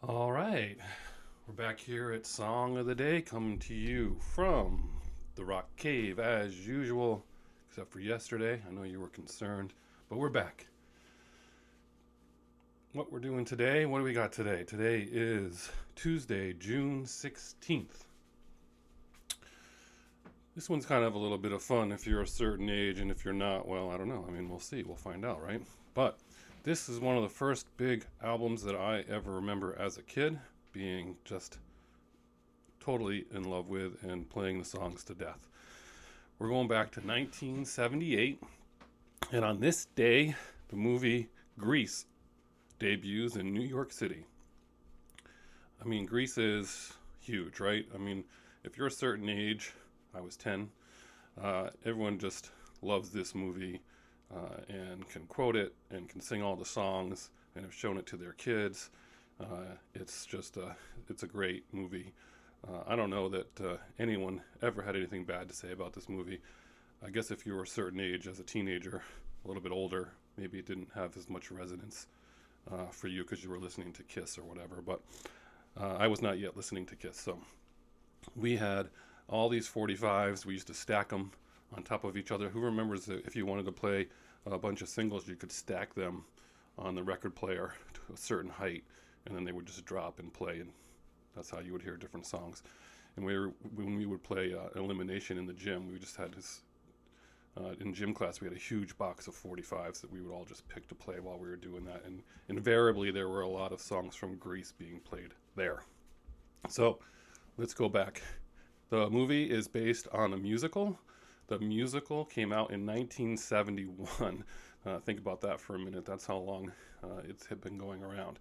All right, we're back here at Song of the Day, coming to you from the Rock Cave as usual, except for yesterday. I know you were concerned, but we're back. What we're doing today, what do we got today? Today is Tuesday, June 16th. This one's kind of a little bit of fun if you're a certain age, and if you're not, well, I don't know. I mean, we'll see. We'll find out, right? But this is one of the first big albums that I ever remember as a kid being just totally in love with and playing the songs to death. We're going back to 1978, and on this day, the movie Grease debuts in New York City. I mean, Grease is huge, right? I mean, if you're a certain age, I was 10, everyone just loves this movie and can quote it and can sing all the songs and have shown it to their kids. It's a great movie. I don't know that anyone ever had anything bad to say about this movie. I guess if you were a certain age as a teenager, a little bit older, maybe it didn't have as much resonance for you because you were listening to Kiss or whatever. But I was not yet listening to Kiss, so we had all these 45s. We used to stack them on top of each other. Who remembers that if you wanted to play a bunch of singles, you could stack them on the record player to a certain height, and then they would just drop and play, and that's how you would hear different songs. And when we would play elimination in the gym, we just had this. In gym class, we had a huge box of 45s that we would all just pick to play while we were doing that, and invariably there were a lot of songs from Grease being played there. So let's go back. The movie is based on a musical. The musical came out in 1971. Think about that for a minute. That's how long it's been going around.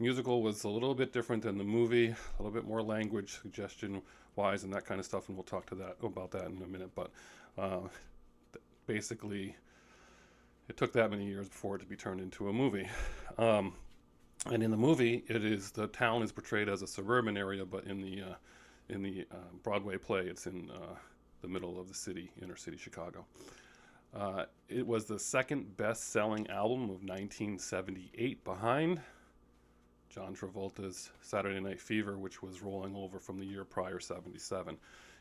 Musical was a little bit different than the movie, a little bit more language suggestion wise and that kind of stuff, and we'll talk to that about that in a minute. But basically, it took that many years before it to be turned into a movie. And in the movie, the town is portrayed as a suburban area, but in the Broadway play, it's in the middle of the city, inner city Chicago. It was the second best-selling album of 1978, behind John Travolta's Saturday Night Fever, which was rolling over from the year prior, 77.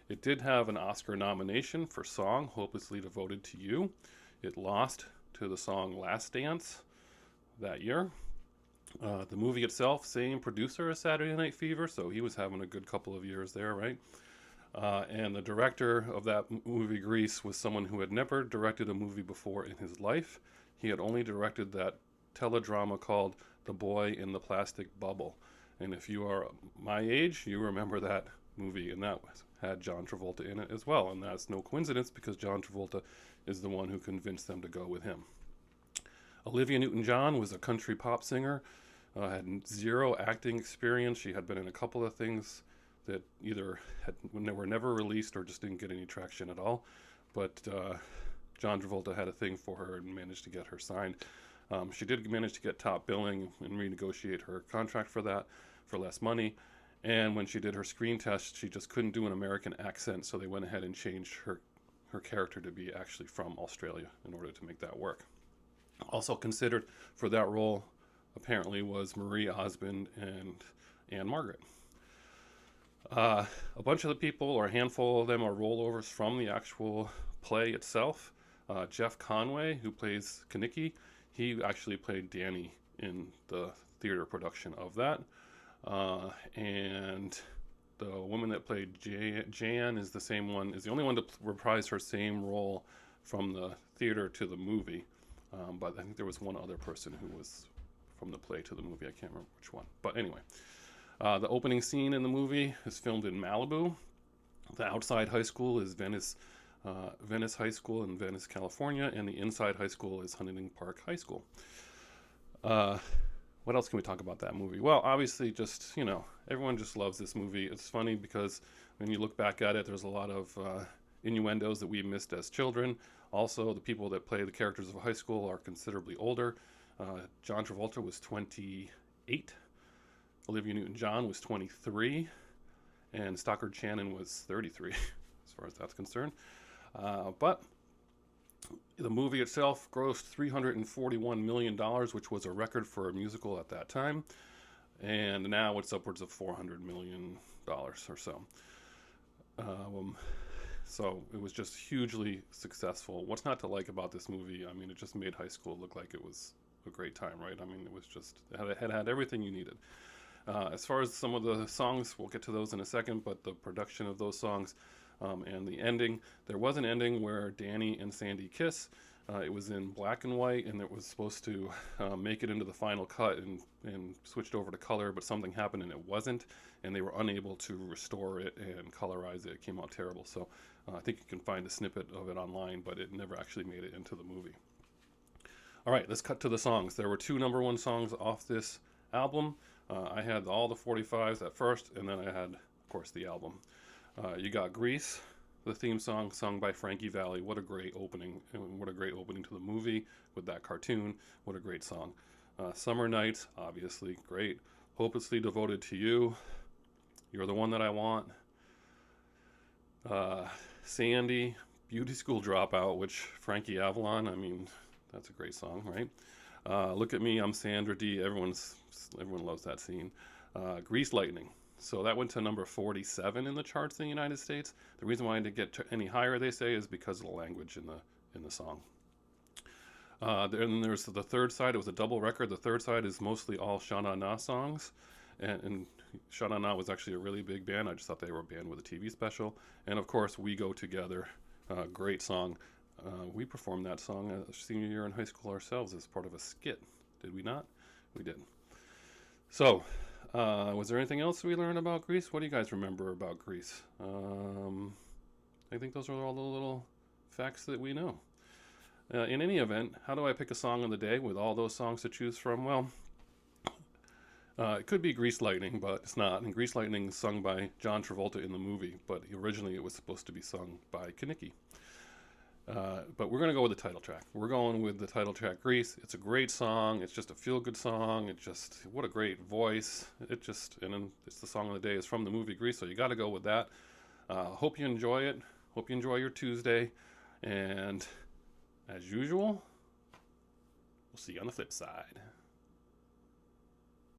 It did have an Oscar nomination for song, Hopelessly Devoted to You. It lost to the song Last Dance that year. The movie itself, same producer as Saturday Night Fever, so he was having a good couple of years there, right? And the director of that movie, Grease, was someone who had never directed a movie before in his life. He had only directed that teledrama called The Boy in the Plastic Bubble. And if you are my age, you remember that movie, and that had John Travolta in it as well. And that's no coincidence because John Travolta is the one who convinced them to go with him. Olivia Newton-John was a country pop singer, had zero acting experience. She had been in a couple of things that either were never released or just didn't get any traction at all. But John Travolta had a thing for her and managed to get her signed. She did manage to get top billing and renegotiate her contract for that for less money. And when she did her screen test, she just couldn't do an American accent, so they went ahead and changed her character to be actually from Australia in order to make that work. Also considered for that role, apparently, was Marie Osmond and Anne Margaret. A bunch of the people, or a handful of them, are rollovers from the actual play itself. Jeff Conway, who plays Kaniki, he actually played Danny in the theater production of that. And the woman that played Jan is the only one to reprise her same role from the theater to the movie. But I think there was one other person who was from the play to the movie. I can't remember which one. But anyway, the opening scene in the movie is filmed in Malibu. The outside high school is Venice High School in Venice, California, and the inside high school is Huntington Park High School. What else can we talk about that movie? Well, obviously, everyone just loves this movie. It's funny because when you look back at it, there's a lot of innuendos that we missed as children. Also, the people that play the characters of high school are considerably older. John Travolta was 28. Olivia Newton-John was 23. And Stockard Channing was 33, as far as that's concerned. But the movie itself grossed $341 million, which was a record for a musical at that time. and now it's upwards of $400 million or so. So it was just hugely successful. What's not to like about this movie? I mean, it just made high school look like it was a great time, right? I mean, it was just, it had everything you needed. As far as some of the songs, we'll get to those in a second, but the production of those songs and the ending, there was an ending where Danny and Sandy kiss. It was in black and white, and it was supposed to make it into the final cut and switched over to color, but something happened and it wasn't, and they were unable to restore it and colorize it. It came out terrible. So I think you can find a snippet of it online, but it never actually made it into the movie. All right, let's cut to the songs. There were 2 number 1 songs off this album. I had all the 45s at first, and then I had, of course, the album. You got Grease, the theme song sung by Frankie Valli. What a great opening, and what a great opening to the movie with that cartoon. What a great song. Summer Nights, obviously, great. Hopelessly Devoted to You, You're the One That I Want. Sandy, Beauty School Dropout, which Frankie Avalon, I mean, that's a great song, right? Look at Me, I'm Sandra Dee. Everyone loves that scene. Grease Lightning. So that went to number 47 in the charts in the United States. The reason why I didn't get any higher, they say, is because of the language in the song. Then there's the third side. It was a double record. The third side is mostly all Sha Na Na songs, and Sha Na Na was actually a really big band. I just thought they were a band with a TV special. And of course, We Go Together, great song. We performed that song senior year in high school ourselves as part of a skit. Did we not? We did. So, was there anything else we learned about Grease? What do you guys remember about Grease? I think those are all the little facts that we know. In any event, how do I pick a song of the day with all those songs to choose from? Well, it could be Grease Lightning, but it's not. And Grease Lightning is sung by John Travolta in the movie, but originally it was supposed to be sung by Kenickie. But we're going to go with the title track. We're going with the title track, Grease. It's a great song. It's just a feel-good song. What a great voice. And then it's the song of the day. It's from the movie Grease, so you got to go with that. Hope you enjoy it. Hope you enjoy your Tuesday. And as usual, we'll see you on the flip side.